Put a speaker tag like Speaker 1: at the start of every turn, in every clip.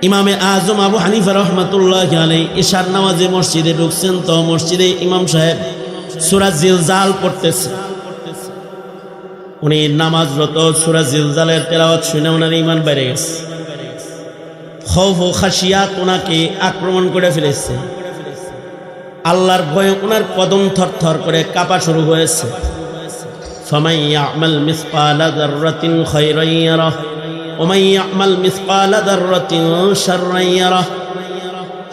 Speaker 1: ইমামে আজম আবু হানিফা রহমাতুল্লাহ আলাইহি ইশার নামাজে মসজিদে ঢুকছেন, তো মসজিদে ইমাম সাহেব সূরা জিলজাল পড়তেছে। উনি নামাজরত সূরা জিলজালের তেলাওয়াত শুনে ওনার ঈমান বেড়ে গেছে। খৌফ ও খাশিয়াত ওনাকে আক্রমণ করে ফেলেছে। আল্লাহর ভয়ে ওনার কদম থরথর করে কাঁপা শুরু হয়েছে। ফামান ইয়ামাল মিসকালা যাররাতিন খায়রান ইয়ারাহ ওয়া মান ইয়ামাল মিসকালা যাররাতিন শাররান ইয়ারাহ।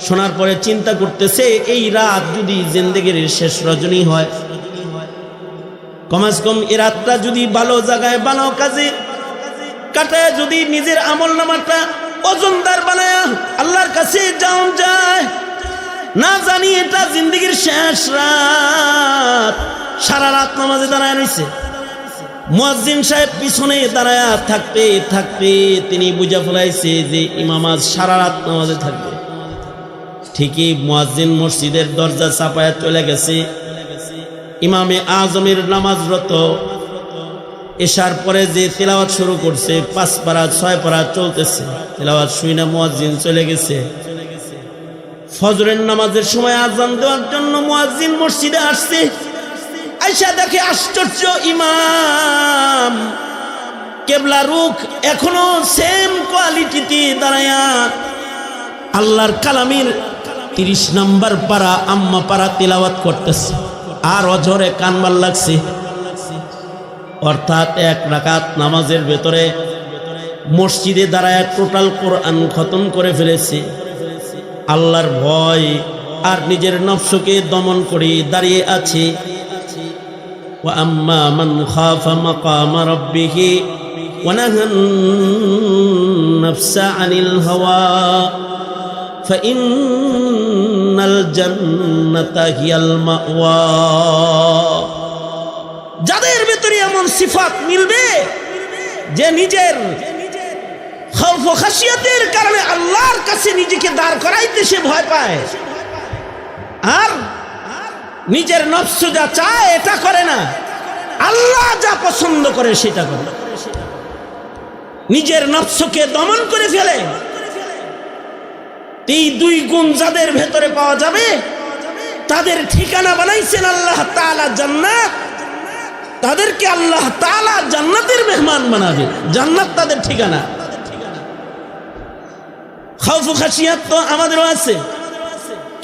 Speaker 1: শোনার পরে চিন্তা করতেছে, এই রাত যদি জিন্দেগির শেষ রজনী হয়, কমাস কম এই রাতটা যদি ভালো জায়গায় ভালো কাজে কাটায়, যদি নিজের আমল নামাটা ওজনদার বানায় আল্লাহর কাছে যাওয়া যায়, না জানি এটা জিন্দেগির শেষ রাত। সারা রাত নামাজে দাঁড়ায় রয়েছে। মুয়াজ্জিন সাহেব পিছনে দাঁড়ায় থাকতে থাকতে তিনি বুঝা ফেলাইছে যে ইমাম আজ সারা রাত নামাজে থাকবে। ঠিকই মুয়াজ্জিন মসজিদের দরজা চাপায় চলে গেছে। ইমামে আজমের নামাজরত এশার পরে যে তেলাওয়াত শুরু করছে, 5 পারা 6 পারা চলতেছে, তেলাওয়াত শুনে মুয়াজ্জিন চলে গেছে। ফজরের নামাজের সময় আযান দেওয়ার জন্য মুয়াজ্জিন মসজিদে আসছে। আয়েশা দেখে আশ্চর্য, ইমাম কেবলা রুখ এখনো সেম কোয়ালিটিতে দাঁড়ায়া আল্লাহর কালামের 30 নম্বর পারা আম্মা পারা তেলাওয়াত করতেছে, আর অজরে কানবার লাগছে। অর্থাৎ 1 রাকাত নামাজের ভেতরে মসজিদে দাঁড়ায় টোটাল কোরআন খতম করে ফেলেছে। আল্লাহর ভয় আর নিজের নফসকে দমন করে দাঁড়িয়ে আছে। ওয়া আম্মা মান খাফা মাকাম রাব্বিহি ওয়া নাহান নাফসা আনিল হাওয়া ফাইন্নাল জান্নাতা হিয়াল মাওয়া। যাদের ভিতরে এমন সিফাত মিলবে যে নিজের খৌফ ও খাশিয়াতের কারণে আল্লাহর কাছে নিজেকে দাঁড় করাইতে সে ভয় পায়, আর নিজের নফস যা চায় এটা করে না, আল্লাহ যা পছন্দ করে সেটা করে, নিজের নফসকে দমন করে ফেলে। এই 2 গুণ যাদের ভেতরে পাওয়া যাবে তাদের ঠিকানা বানাইছেন আল্লাহ তাআলা জান্নাত। তাদেরকে আল্লাহ তাআলা জান্নাতের মেহমান বানাবে, জান্নাত তাদের ঠিকানা। খৌফ ও খাশিয়াত তো আমাদেরও আছে,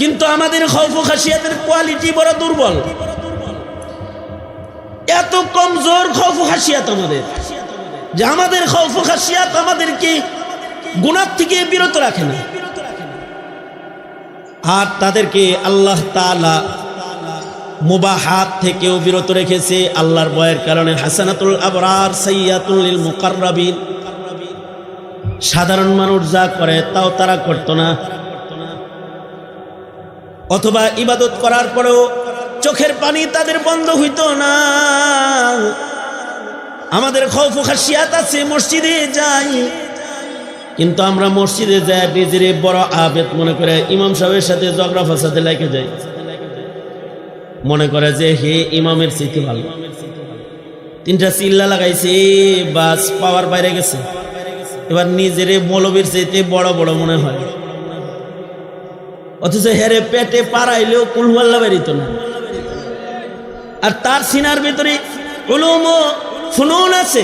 Speaker 1: কিন্তু আমাদের খৌফ ও খাশিয়াতের কোয়ালিটি বড় দুর্বল। এত কমজোর খৌফ ও খাশিয়াত আমাদের, যে আমাদের খৌফ ও খাশিয়াত আমাদেরকে গুনাহ থেকে বিরত রাখে না। আর তাদেরকে আল্লাহ তাআলা মুবাহাত থেকেও বিরত রেখেছে। আল্লাহর ভয়ের কারণে হাসানাতুল আবরার সাইয়্যাতুল লিল মুকাররাবিন, সাধারণ মানুষ যা করে তাও তারা করতো না। অথবা ইবাদত করার পরেও চোখের পানি তাদের বন্ধ হইতো না। আমাদের খৌফ ও খাশিয়াত আছে, মসজিদে যাই, কিন্তু আমরা মসজিদে যাই নিজের বড় আবেদ মনে করে ইমাম সাহেবের সাথে ঝগড়া ফাসাদে লেগে যায়। মনে করে যে হে ইমামের চাইতে ভালো, 3টা চিল্লা লাগাইছে, বাস পাওয়ার বাইরে গেছে। এবার নিজের মৌলবীর চাইতে বড় বড় মনে হয়, অথচ হেরে পেটে পাড়াইলেও কুলহুয়াল্লা বেরিত না। আর তার সিনার ভিতরে উলুম ও ফুনুন আছে,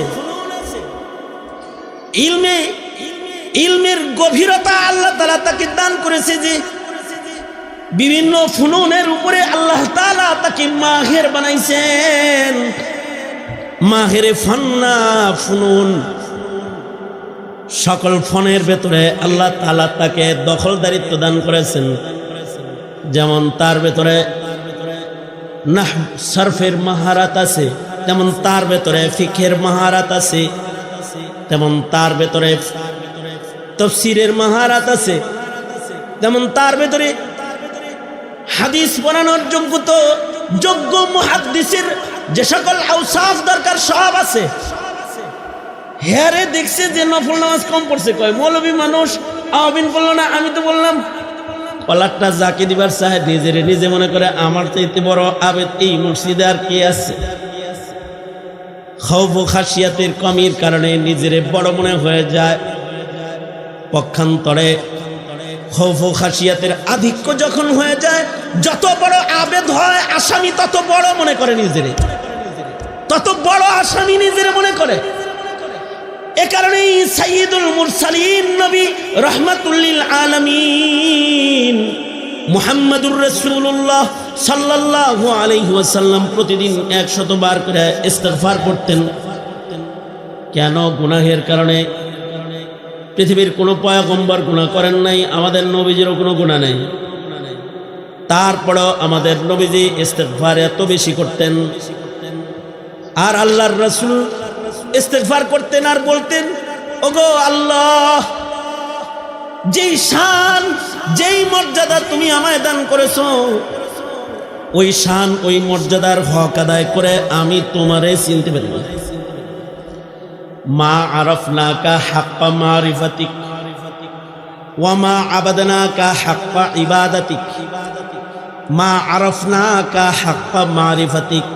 Speaker 1: ইলমের গভীরতা আল্লাহ তাআলা তাকে দান করেছে, যে বিভিন্ন ফুনুনের উপরে আল্লাহ তাআলা তাকে মাহের বানাইছেন। মাহেরে ফান্না ফুনুন, সকল ফনের ভেতরে আল্লাহ তাআলা তাকে দখলদারিত্ব দান করেছেন। যেমন তার ভেতরে নাহব সরফের মাহারাত আছে, তেমন তার ভেতরে ফিকহের মাহারাত আছে, তেমন তার ভেতরে তাফসীরের মাহারাত আছে, তেমন তার ভেতরে হাদিস বানানোর যোগ্য মুহাদ্দিসের যে সকল আওসাফ দরকার সব আছে। হেরে দেখছে যে নফল নামাজ কম পড়ছে, কয় মৌলবী মানুষ আওয়াবিন বললো না, আমি তো বললাম। কলারটা যাকে দিবার চায় নিজে মনে করে আমার চাইতে বড় আবেদ এই মসজিদে আর কে আছে। খৌফ ও খাশিয়াতের কমির কারণে নিজের বড় মনে হয়ে যায়। পক্ষান্তরে খৌফ ও খাসিয়াতের আধিক্য যখন হয়ে যায়, যত বড় আবেদ হয় আসামি তত বড় মনে করে নিজেরে, তত বড় আসামি নিজেরে মনে করে। এ কারণেই সাইয়্যিদুল মুরসালিন নবী রাহমাতুল আলামিন মুহাম্মাদুর রাসূলুল্লাহ সাল্লাল্লাহু আলাইহি ওয়াসাল্লাম প্রতিদিন 100 বার করে ইস্তিগফার করতেন। কেন? গুনাহের কারণে। পৃথিবীর কোনো পয়গম্বর গুনাহ করেন নাই, আমাদের নবীজিরও কোনো গুনাহ নেই, তারপরেও আমাদের নবীজি ইস্তিগফার এত বেশি করতেন। আর আল্লাহর রাসূল ইস্তিগফার করতেন আর বলতেন, ওগো আল্লাহ, যেই শান যেই মর্যাদা তুমি আমায় দান করেছো, ওই শান ওই মর্যাদার হক আদায় করে আমি তোমারে চিনতে পারি না। মা আরাফনাকা হাক্কা মারিফাতিক ওয়া মা আবাদনাকা হাক্কা ইবাদাতিক, মা আরাফনাকা হাক্কা মারিফাতিক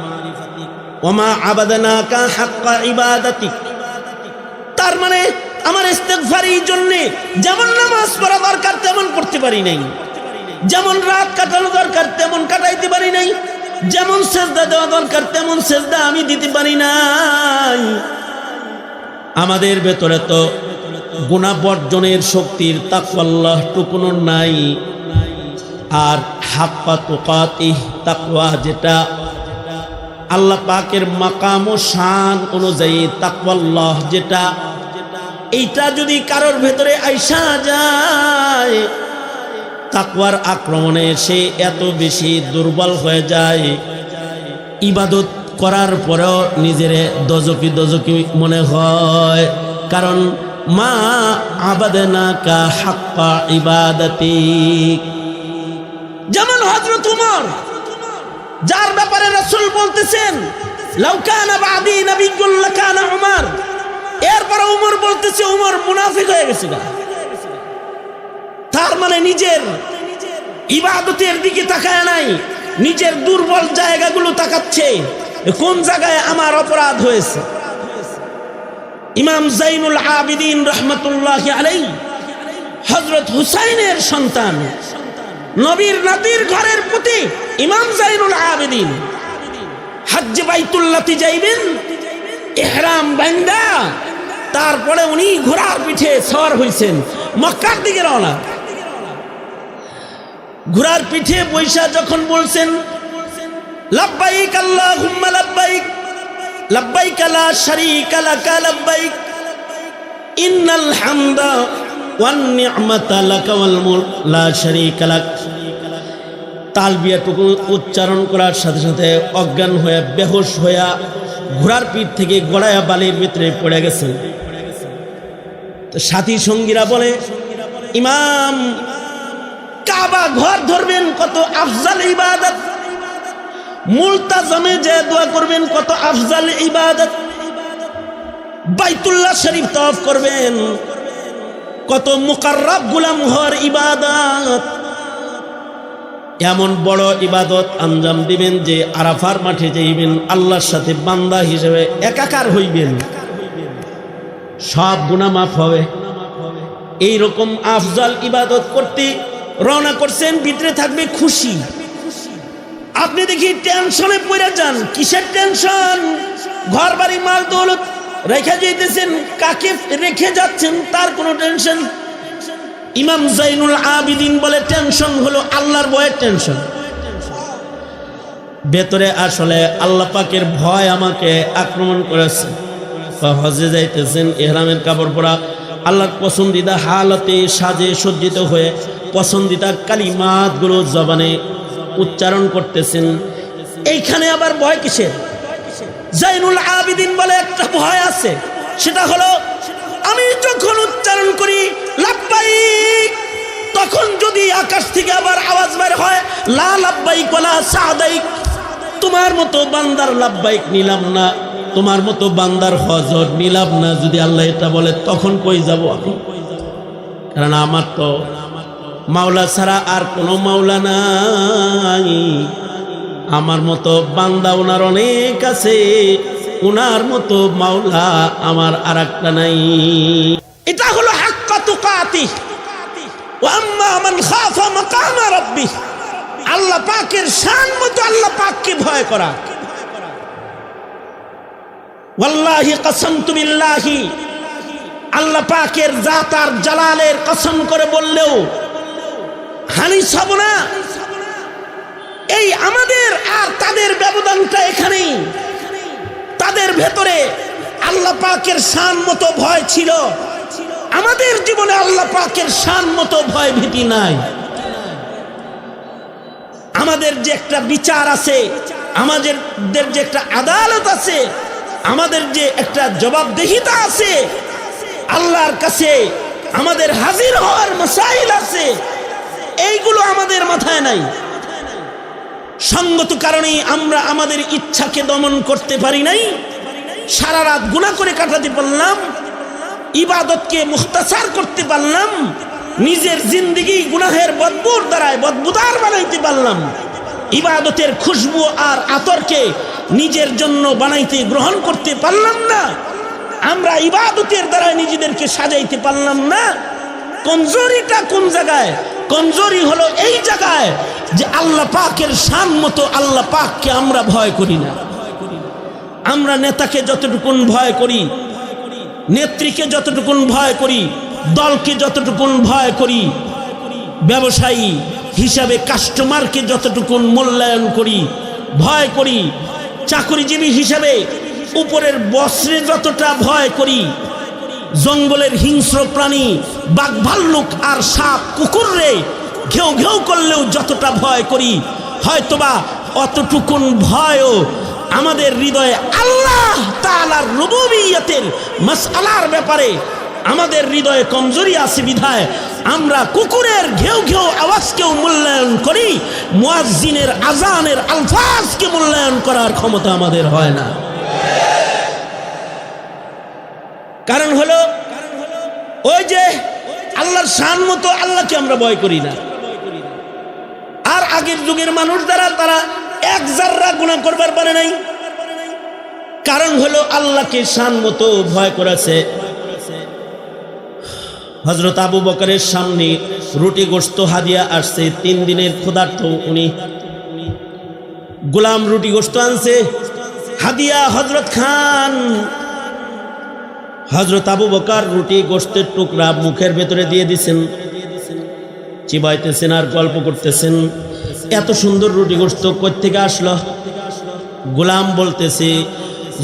Speaker 1: ওয়া মা আবাদনাকা হাক্কা ইবাদাতিক। তার মানে আমার ইস্তিগফার এই জন্য, যেমন নামাজ পড়া দরকার তেমন পড়তে পারি নাই, যেমন রাত কাটানো দরকার তেমন কাটাইতে পারি নাই, যেমন সেজদা দেওয়া দরকার তেমন সেজদা আমি দিতে পারি নাই। আমাদের ভেতরে তো গুনাহ বর্জনের শক্তির তাকওয়াল্লাহ টুকুনো নাই। আর হাক্কা তুকাতিহ তাকওয়া, যেটা আল্লাহ পাকের মাকাম ও শান অনুযায়ী তাকওয়াল্লাহ, যেটা এইটা যদি কারোর ভেতরে আইসা যায়, তাকওয়ার আক্রমণে সে এত বেশি দুর্বল হয়ে যায়, ইবাদত করার পরেও নিজেরে দজকি দজকি মনে হয়। কারণ মা আবাদনাকা হাক্কা ইবাদাতিক। যেমন হযরত উমর, যার ব্যাপারে রাসূল বলতেছেন লাউ কানা বাদি নাবিয়্যুন লাকানা উমর, এরপর উমর বলতেছে উমর মুনাফিক হয়ে গেছে। তার মানে নিজের ইবাদতের দিকে তাকায় নাই, নিজের দুর্বল জায়গাগুলো তাকাচ্ছে, কোন জায়গায় আমার অপরাধ হয়েছে। ইমাম জাইনুল আবিদিন রাহমাতুল্লাহি আলাইহি হযরত হুসাইনের সন্তান, নবীর নাতির ঘরের প্রতি ইমাম জাইনুল আবিদিন হজ্জে বাইতুল্লাহতে যাইবেন, ইহরাম বান্দা, তারপরে উনি ঘোড়ার পিঠে সওয়ার হইছেন, মক্কার দিকে রওনা। ঘোড়ার পিঠে বৈশা যখন বলছেন লাব্বাইক আল্লাহুম্মা লাব্বাইক, লাব্বাইক লা শারীকা লাকা লাব্বাইক, ইন্নাল হামদা ওয়ান নি'মাতা লাকা ওয়াল মুলক লা শারীকা লাক। তালবিয়াটুকু উচ্চারণ করার সাথে সাথে অজ্ঞান হয়ে বেহুশ হয়ে ঘোড়ার পিঠ থেকে গড়ায়া বালির ভিতরে পড়ে গেছেন। তো সাথী সঙ্গীরা বলে, ইমাম, কাবা ঘর ধরবেন কত আফজাল ইবাদত, মুলতাজামে যে দোয়া করবেন কত আফজাল ইবাদত, বাইতুল্লাহ শরীফ তওয়াফ করবেন কত মুকাররব গোলাম হওয়ার ইবাদত। এমন বড় ইবাদত আঞ্জাম দিবেন যে আরাফার মাঠে যাইবেন, আল্লাহর সাথে বান্দা হিসেবে একাকার হইবেন, সব গুনাহ মাফ হবে। এই রকম আফজাল ইবাদত করতে রওনা করছেন, ভিতরে থাকবে খুশি। আপনি দেখি টেনশনে পড়ে যান। কিসের টেনশন? ঘর বাড়ি মাল দৌলত রেখে যেতেছেন, কাকে রেখে যাচ্ছেন তার কোনো টেনশন। ইমাম জাইনুল আবিদিন বলে টেনশন হলো আল্লাহর ভয়ের টেনশন। ভেতরে আসলে আল্লাহ পাকের ভয় আমাকে আক্রমণ করেছে। হজে যাইতেছেন, ইহরামের কাপড় পরা, আল্লাহর পছন্দিদা হালতে সাজে সজ্জিত হয়ে পছন্দিদা কালিমাতগুলো জবানে উচ্চারণ করতেছেন। এইখানে আবার ভয় কিসের? জাইনুল আবিদিন বলে একটা ভয় আছে, সেটা হলো আমি যখন উচ্চারণ করি লাব্বাইক, তখন যদি আকাশ থেকে আবার আওয়াজ বের হয় লা লাব্বাইক ওয়ালা সাদাইক, তোমার মতো বান্দার লাব্বাইক নিলাম না, তোমার মতো বান্দার হজর নিলাম না, যদি আল্লাহ এটা বলে তখন কই যাব আমি? কারণ আমার তো মাওলা ছাড়া আর কোনো মাওলা নাই। আমার মতো বান্দা ওনার অনেক আছে, ওনার মতো মাওলা আমার আর একটা নাই। এটা হলো হাক্কা তুকাতি। ওয়া আম্মা মান খাফা মাকামা রাব্বিহ, আল্লাহ পাকের শান মতো আল্লাহ পাককে ভয় করা। ওয়াল্লাহি কসমতু বিল্লাহি, আল্লাহ পাকের জাত আর জালালের কসম করে বললেও হানিস হব না। এই আমাদের আর তাদের ব্যবধানটা এখানেই। তাদের ভেতরে আল্লাহ পাকের শান মতো ভয় ছিল, আমাদের জীবনে আল্লাহ পাকের শান মতো ভয় ভীতি নাই। আমাদের যে একটা বিচার আছে, আমাদের যে একটা আদালত আছে, আমাদের যে একটা জবাবদিহিতা আছে, আল্লাহর কাছে আমাদের হাজির হওয়ার মাসাইল আছে, এইগুলো আমাদের মাথায় নাই। সঙ্গত কারণেই আমরা আমাদের ইচ্ছাকে দমন করতে পারি নাই, সারা রাত গুনাহ করে কাটাতে পারলাম, ইবাদতকে মুখতাসার করতে পারলাম, নিজের জিন্দেগি গুনাহের বদবুর দ্বারায় বদবুদার বানাইতে পারলাম, ইবাদতের খুশবু আর আতরকে নিজের জন্য বানাইতে গ্রহণ করতে পারলাম না। আমরা ইবাদতের দ্বারা নিজেদেরকে সাজাইতে পারলাম না। কমজোরিটা কোন জায়গায়? কমজোরি হলো এই জায়গায় যে আল্লাহ পাকের শান মতো আল্লাহ পাককে আমরা ভয় করি না। আমরা নেতাকে যতটুকুন ভয় করি, নেত্রীকে যতটুকুন ভয় করি, দলকে যতটুকুন ভয় করি, ব্যবসায়ী হিসাবে কাস্টমারকে যতটুকুন মূল্যায়ন করি, ভয় করি, চাকরিজীবী হিসাবে উপরের বস্রে যতটা ভয় করি, জঙ্গলের হিংস্র প্রাণী বাঘ ভাল্লুক আর সাপ কুকুররে ঘেউ ঘেউ করলেও যতটা ভয় করি, হয়তোবা অতটুকুন ভয়ও আমাদের হৃদয়ে আল্লাহ তাআলার রুবুবিয়্যতের মাসআলার ব্যাপারে আমাদের হৃদয়ে কমজোরি আছে বিধায় আমরা কুকুরের ঘেউ ঘেউ আওয়াজকেও মূল্যায়ন করি, মুয়াজ্জিনের আজানের আলফাজকে মূল্যায়ন করার ক্ষমতা আমাদের হয় না। কারণ হলো ওই যে আল্লাহর শান মতো আল্লাহকে আমরা ভয় করি না। আর আগের যুগের মানুষ দ্বারা তারা এক জাররা গুনাহ করবার পারে নাই, কারণ হলো আল্লাহকে শান মতো ভয় করেছে। হযরত আবু বকরের সামনে রুটি গোশত হাদিয়া আসছে, 3 দিনের ক্ষুধার্ত উনি গোলাম রুটি গোশত আনছে হাদিয়া হযরত খান। হযরত আবু বকর রুটি গোশতের টুকরা মুখের ভেতরে দিয়ে দিয়েছেন, চিবাইতেছেন আর গল্প করতেছেন। এত সুন্দর রুটি গোশত কই থেকে আসলো? গোলাম বলতেছে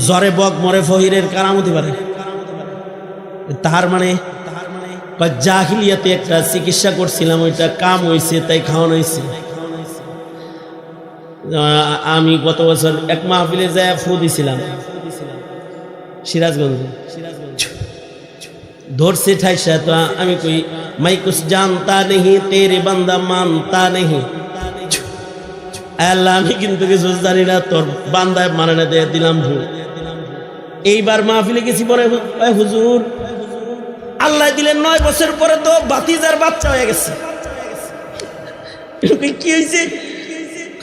Speaker 1: জ্বরে বক মরে ফহিরের কারামতি পারে। তার মানে জাহিলিয়াতে একটা চিকিৎসা করছিলাম, ওইটা কাম হয়েছে তাই খাওয়ানো হয়েছে। আমি গত বছর এক মাহফিলে যায় ফু দিছিলাম সিরাজগঞ্জে, ধরছে ঠাইসা। তো আমি কই মাই কুছ জানতা নেহি তেরে বান্দা মানতা নেহি, আল্লাহ আমি কিন্তু কিছু জানি না, তোর বান্দায় মানে না, দিয়ে দিলাম ভুল। এইবার মাহফিলে গেছি, পরে হুজুর আল্লাহ দিলেন 9 বছর পরে তো বাতিজার বাচ্চা হয়ে গেছে। কি হয়েছে?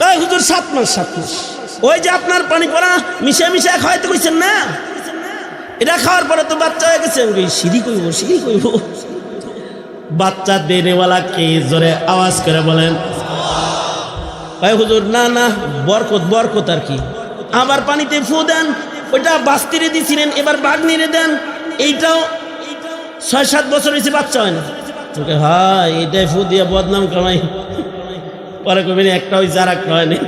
Speaker 1: কয় হুজুর 7 মাস। ওই যে আপনার পানি পড়া মিশা মিশা খাওয়াইতে কইছেন না, এটা খাওয়ার পরে তো বাচ্চা হয়ে গেছে। সিঁড়ি কইব বাচ্চা দেনেওয়ালা কে? জোরে আওয়াজ করে বলেন। কয় হুজুর না না, বরকত আর কি। আবার পানিতে ফু দেন, ওইটা বাস্তিরে দিছিলেন, এবার বাগনিরে দেন, এইটাও 6-7 বছর হয়েছে বাচ্চা হয় না। তোকে হ্যাঁ এটাই ফু দিয়ে বদনাম কামাই। পরে কবি একটা হয়েছে আর একটা হয়নি।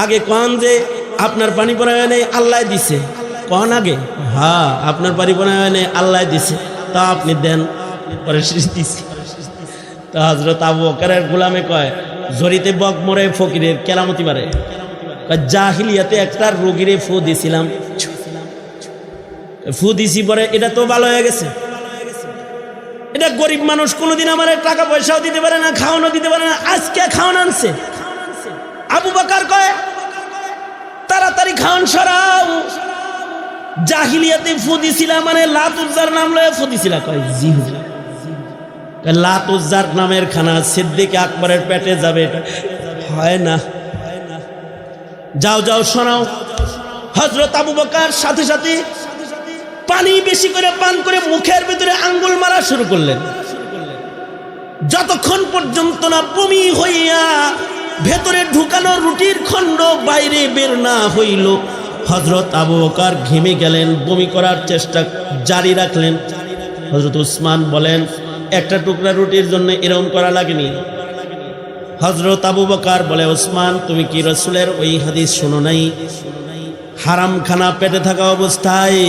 Speaker 1: আগে কন যে আপনার পানি পড়া হয় নাই, আল্লাহ দিছে। কন আগে হ্যাঁ আপনার পানি পড়া হয় নাই, আল্লাহ দিছে, তা আপনি দেন। পরে দিছে। তো হযরত আবু বকরের গোলামে কয় জরিতে বক মরে ফকিরের কেরামতি পারে। জাহিলিয়াতে একটা রোগীরে ফু দিছিলাম, ফু দিছি, পরে এটা তো ভালো হয়ে গেছে। এটা গরিব মানুষ, কোনোদিন আমার টাকা পয়সাও দিতে পারে না, খাওয়ানো দিতে পারে না, আজকে খাওয়ান আনছে। আবু বকর কয় তাড়াতাড়ি খাওয়ান সরাও, জাহিলিয়াতে ফু দিছিলাম মানে লাত উজ্জার নাম লয়ে ফু দিছিলা? কয় জি হুজুর। লাত উজ্জার নামের খানা সিদ্দিক আকবরের পেটে যাবে, এটা হয় না। যাও শোনাও। হযরত আবু বকর সাথে সাথে পানি বেশি করে পান করে মুখের ভিতরে আঙ্গুল মারা শুরু করলেন। যতক্ষণ পর্যন্ত না বমি হইয়া ভেতরে ঢুকানো রুটির খণ্ড বাইরে বের না হইল, হযরত আবু বকর ঘেমে গেলেন, বমি করার চেষ্টা জারি রাখলেন। হযরত উসমান বলেন, একটা টুকরা রুটির জন্য এরকম করা লাগেনি। হযরত আবু বকর বলে, উসমান তুমি কি রাসূলের ওই হাদিস শোনো নাই? হারাম খানা পেটে থাকা অবস্থায়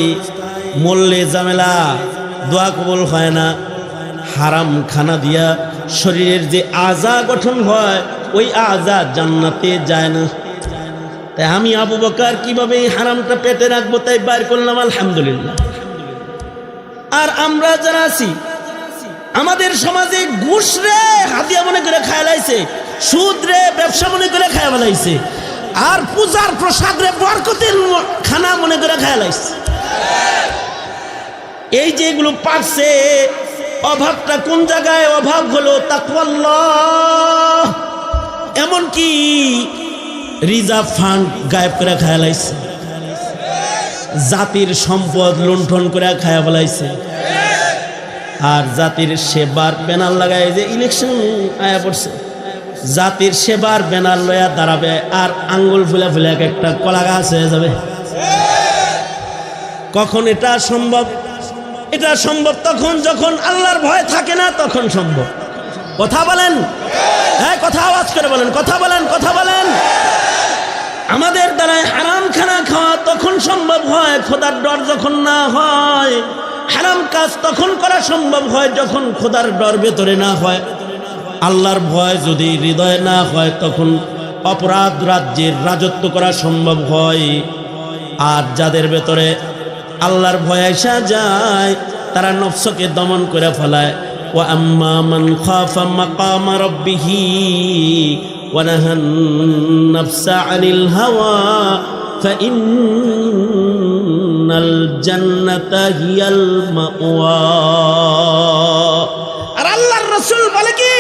Speaker 1: মরলে ঝামেলা, দোয়া কবুল হয় না। হারাম খানা দিয়া শরীরের যে আযা গঠন হয়, ওই আযা জান্নাতে যায় না। তাই আমি আবু বকর কিভাবে এই হারামটা পেটে রাখবো, তাই বাইর করলাম, আলহামদুলিল্লাহ। আর আমরা যারা আছি, আমাদের সমাজে ঘুষ রে হাদিয়া মনে করে খায় লাইছে, সুদ রে ব্যবসা মনে করে খায় লাইছে, আর পূজার প্রসাদ রে বরকতের খানা মনে করে খায় লাইছে। এই যে এগুলো পারছে, অভাবটা কোন জায়গায় অভাব হলো? তাকওয়াল্লাহ। এমনকি রিজার্ভ ফান্ড গায়েব করে খায় লাইছে, জাতির সম্পদ লুণ্ঠন করে খায়া বলাইছে। আর জাতির সেবার ব্যানার লাগায়, যে ইলেকশন আয়া পড়ছে, জাতির সেবার ব্যানার লয়া দাঁড়াবে, আর আঙ্গুল ফুলে ফুলে এক একটা কলা গাছ হয়ে যাবে। কখন এটা সম্ভব? এটা সম্ভব তখন যখন আল্লাহর ভয় থাকে না, তখন সম্ভব। কথা বলেন, হ্যাঁ কথা আওয়াজ করে বলেন, কথা বলেন, কথা বলেন। আমাদের দ্বারাই হারাম খানা খাওয়া তখন সম্ভব হয় খোদার ডর যখন না হয়। হারাম কাজ তখন করা সম্ভব হয় যখন খোদার ডর ভেতরে না হয়। আল্লাহর ভয় যদি হৃদয়ে না হয়, তখন অপরাধ রাজ্যের রাজত্ব করা সম্ভব হয়। আর যাদের ভেতরে আল্লাহর ভয় আসা যায়, তারা নফসকে দমন করে ফেলায়। ওয়া আম্মা মান খাফা মাকামা রাব্বিহি ওয়া নাহান নাফসা আনিল হাওয়া ফাইন্নাল জান্নাতা হিয়াল মাওয়া। আর আল্লাহর রাসূল বলে কি,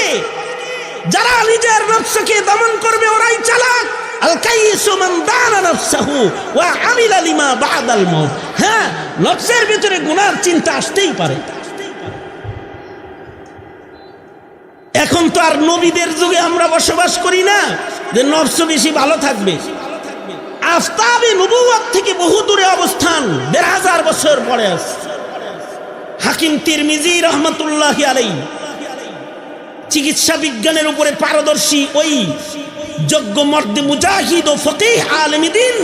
Speaker 1: যারা নিজের নফসকে দমন করবে ওরাই চালাক। আল কাইয়িসু মান দানা নাফসাহু ওয়া আমিলা লিমা বাদাল মাউত। হ্যাঁ, নফসের ভিতরে গুনার চিন্তা আসতেই পারে। এখন তো আর নবীদের যুগে আমরা বসবাস করি না যে নফস বেশি ভালো থাকবে। আফতাবে নবুয়ত থেকে বহু দূরে অবস্থান, ১৫০০ বছর পরে আছে। হাকিম তিরমিজি রহমাতুল্লাহি আলাইহি চিকিৎসা বিজ্ঞানের উপরে পারদর্শী ওই যোগ্য মর্দে মুজাহিদ ও ফকিহ আলেমে দ্বীন,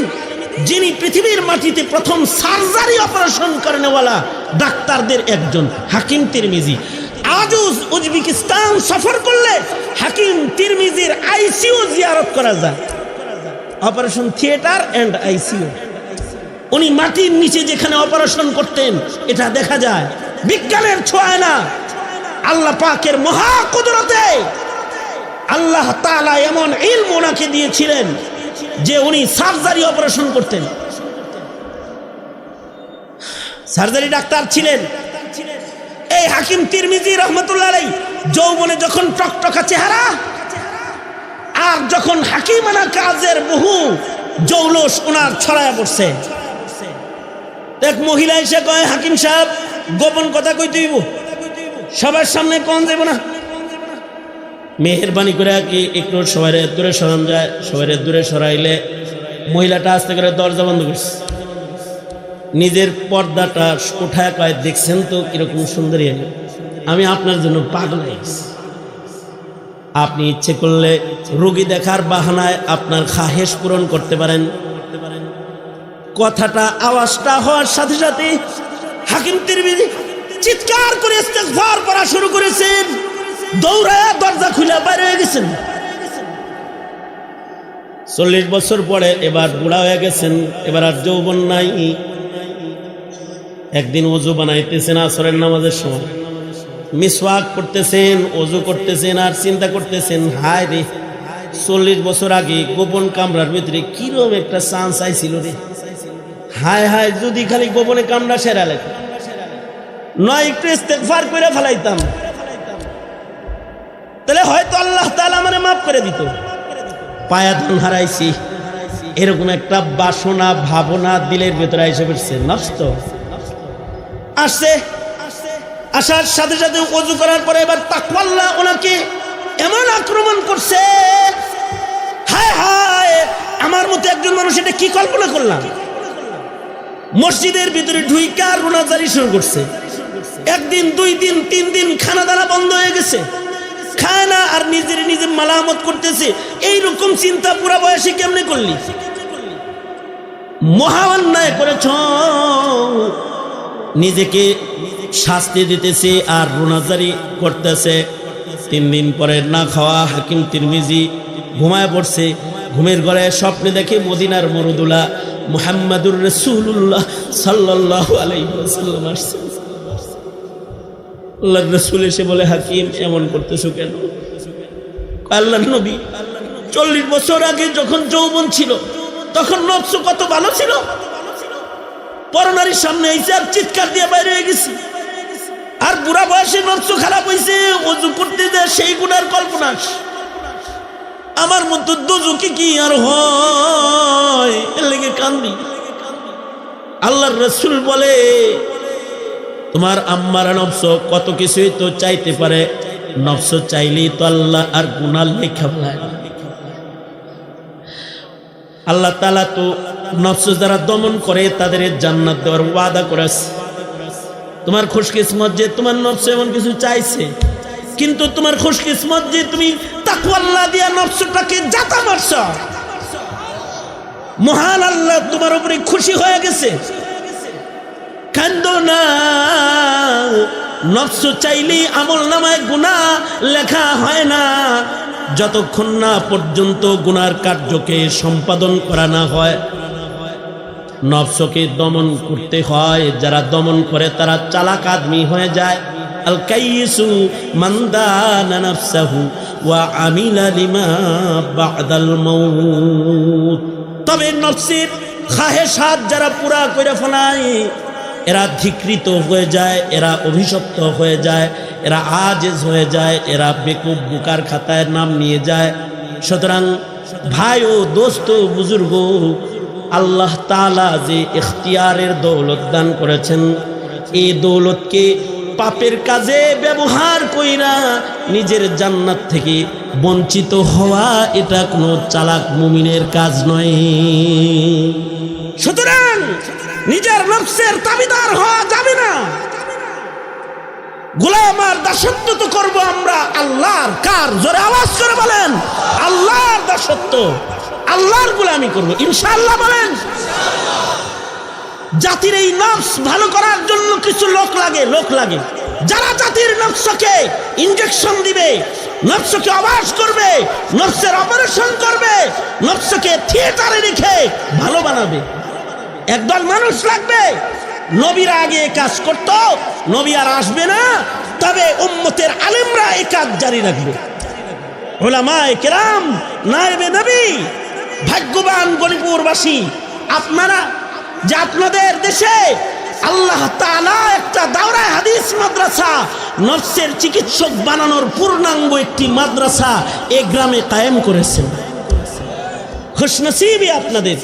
Speaker 1: যিনি পৃথিবীর মাটিতে প্রথম সার্জারি অপারেশন করেনেওয়ালা ডাক্তারদের একজন, হাকিম তিরমিজি। আজও উজবেকিস্তান সফর করলে হাকিম তিরমিজির আইসিইউ জিয়ারত করা যায়, অপারেশন থিয়েটার এন্ড আইসিইউ। উনি মাটির নিচে যেখানে অপারেশন করতেন, এটা দেখা যায়। বিজ্ঞানের ছোঁয়ায় না, আল্লাহ পাকের মহা কুদরতে আল্লাহ তাআলা এমন ইলম ওনাকে দিয়েছিলেন যে উনি সার্জারি অপারেশন করতেন, সার্জারি ডাক্তার ছিলেন। এই হাকিম তিরমিজি রহমাতুল্লাহ আলাইহি যৌবনে যখন টকটকা চেহারা, আর যখন হাকিমানা কাজের বহু জৌলস ওনার ছড়ায়া পড়ছে, এক মহিলা এসে কয়, হাকিম সাহেব গোপন কথা কইতে হইব, সবার সামনে কোন যাব না, মেহেরবানি করে কি একটু সবাই দূরে সরান যায়। সবাই দূরে সরাইলে মহিলাটা আস্তে করে দরজা বন্ধ করছে, নিজের পর্দাটা উঠায় কয়, দেখছেন তো কিরকম সুন্দরী, আমি আপনার জন্য পাগল হয়ে গেছি। আপনি ইচ্ছে করলে রোগী দেখার বাহানায় আপনার খাহেশ পূরণ করতে পারেন। কথাটা আওয়াজটা হওয়ার সাথে সাথে হাকিম তিরমিজি চিৎকার করে ইস্তেগফার করা শুরু করেছেন, দৌড়ায় দরজা খুলে বাইরে হয়ে গেছেন। 40 বছর পরে এবার বুড়া হয়ে গেছেন, এবার আর যৌবন নাই। একদিন ওযু বানাইতেছেন আসরের নামাজের সময়, মিসওয়াক করতেছেন, ওযু করতেছেন, আর চিন্তা করতেছেন, হায় রে 40 বছর আগে গোপন কামরার ভিতরে কিরকম একটা চান্স আইছিল রে, হায় হায় যদি খালি গোপনে কামরা সেরা লেখা নয়, একটু ইস্তেগফার করে ফেলাইতাম, তাহলে হয়তো আল্লাহ তাআলা আমারে মাফ করে দিত। পায়া ধন হারাইছি, এরকম একটা বাসনা ভাবনা দিলের ভেতরে এসে পড়ছে। নফস তো আসছে, আসার সাথে সাথে ওযু করার পরে এবার তাকওয়াল্লাহ ওনাকে আক্রমণ করছে। হায় হায়, আমার মতো একজন মানুষ এটা কি কল্পনা করলাম। মসজিদের ভিতরে ঢুইকা রোনাজারি শুরু করছে। একদিন, 2 দিন, 3 দিন খানা দানা বন্ধ হয়ে গেছে, খায় না, আর নিজের নিজে মালামত করতেছে। এইরকম চিন্তা পুরা বয়সে কেমনে করলি? মহা অন্যায় করেছ। নিজেকে শাস্তি দিতেছে আর রোনাজারি করতেছে। 3 দিন পরে না খাওয়া হাকিম তিরমিজি ঘুমায় পড়ছে। ঘুমের ঘরে স্বপ্নে দেখে মদিনার মরুদুলা মুহাম্মাদুর রাসূলুল্লাহ সাল্লাল্লাহু আলাইহি ওয়াসাল্লাম আসছে। আল্লাহর রাসূল এসে বলে, হাকিম এমন করতেছো কেন? আল্লাহর নবী 40 বছর আগে যখন যৌবন ছিল তখন নফস কত ভালো ছিল। পরনারীর সামনে এসে আর চিৎকার দিয়ে বাইরে হয়ে গেছি। আর বুড়া বয়সে নফস খারাপ হয়েছে, ওযু করতে যায় সেই গুনার কল্পনা। আমার মতো দোজখে কি আর হয়, এর লেগে কান্দি। আল্লাহর রাসূল বলে, তোমার আম্মারা নফস কত কিছুই তো চাইতে পারে, নফস চাইলেই তো আল্লাহ আর গুনাহ লেখা হয় না। আল্লাহ তাআলা তো নফস যারা দমন করে তাদের জান্নাত দেওয়ার ওয়াদা করেছে। তোমার খুশকিসমত যে তোমার নফস এমন কিছু চাইছে, কিন্তু তোমার খুশকিসমত যে তুমি তাকওয়াল্লাহ দিয়া নফসটাকে জাতা মারছ। মহান আল্লাহ তোমার উপরে খুশি হয়ে গেছে। কান্দো না, নফস চাইলেই আমলনামায় গুনাহ লেখা হয় না, যতক্ষণ না পর্যন্ত গুনার কার্যকে সম্পাদন করা না হয়। নফসকে দমন করতে হয়। যারা দমন করে তারা চালাক আদমি হয়ে যায়। আল কাইয়িসু মান দানা নাফসাহু ওয়া আমিলা লিমা বা'দাল মাউত। তবে নফসের খাহেশাত যারা পুরা করে ফেলায় এরা ধিকৃত হয়ে যায়, এরা অভিশপ্ত হয়ে যায়, এরা আজেজ হয়ে যায়, এরা বেকুব বুকার খাতায় নাম নিয়ে যায়। সুতরাং ভাই ও দোস্ত বুজুর্গ, আল্লাহ তাআলা যে ইখতিয়ারের দৌলত দান করেছেন, এই দৌলতকে পাপের কাজে ব্যবহার কইরা নিজের জান্নাত থেকে বঞ্চিত হওয়া এটা কোনো চালাক মুমিনের কাজ নয়। সুতরাং নিজের নফসের দাবিদার হওয়া যাবে না। গোলাম আর দাসত্ব তো করবো আমরা আল্লাহর। কার? জোরে আওয়াজ করে বলেন, আল্লাহর দাসত্ব, আল্লাহর গোলামি করবো ইনশাআল্লাহ বলেন। জাতির এই নফস ভালো করার জন্য কিছু লোক লাগে। যারা জাতির নফসকে ইনজেকশন দিবে, নফসকে অবাস করবে, নফসের অপারেশন করবে, নফসকে থিয়েটারে রেখে ভালো বানাবে। একদল মানুষ লাগবে। নবীরা আগে এই কাজ করত, নবী আর আসবে না, তবে উম্মতের আলেমরা এই কাজ জারি রাখবে। উলামায়ে কেরাম, নায়েবে নবী, ভাগ্যবান গণিপুরবাসী আপনারা যে আপনাদের দেশে আল্লাহ তাআলা একটা দাওরায়ে হাদিস মাদ্রাসা, নফসের চিকিৎসক বানানোর পূর্ণাঙ্গ একটি মাদ্রাসা এই গ্রামে কায়েম করেছেন। খুশনসিবই আপনাদের।